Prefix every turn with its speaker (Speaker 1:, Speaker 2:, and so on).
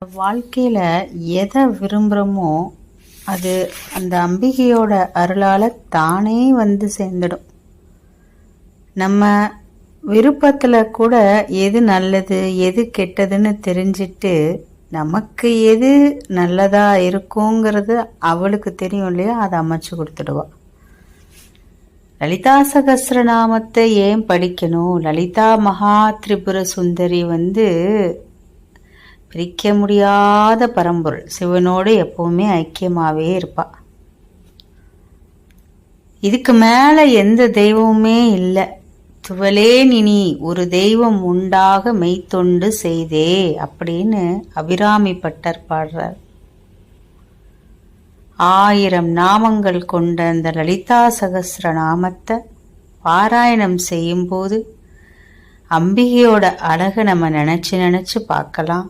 Speaker 1: வாழ்க்கையில் எதை விரும்புகிறோமோ அது அந்த அம்பிகையோட அருளால் தானே வந்து சேர்ந்துடும். நம்ம விருப்பத்தில் கூட எது நல்லது எது கெட்டதுன்னு தெரிஞ்சிட்டு நமக்கு எது நல்லதாக இருக்குங்கிறது அவளுக்கு தெரியும் இல்லையா, அதை அமைச்சு கொடுத்துடுவா. லலிதா சகஸ்ரநாமத்தை ஏன் படிக்கணும்? லலிதா மகா திரிபுர சுந்தரி பிரிக்க முடியாத பரம்பொருள். சிவனோடு எப்பவுமே ஐக்கியமாகவே இருப்பா. இதுக்கு மேலே எந்த தெய்வமுமே இல்லை. துவலே நினி ஒரு தெய்வம் உண்டாக மெய்த்தொண்டு செய்தே அப்படின்னு அபிராமி பட்டர் பாடுறார். 1000 நாமங்கள் கொண்ட அந்த லலிதா சகஸ்ர நாமத்தை பாராயணம் செய்யும்போது அம்பிகையோட அழகை நம்ம நினச்சி பார்க்கலாம்.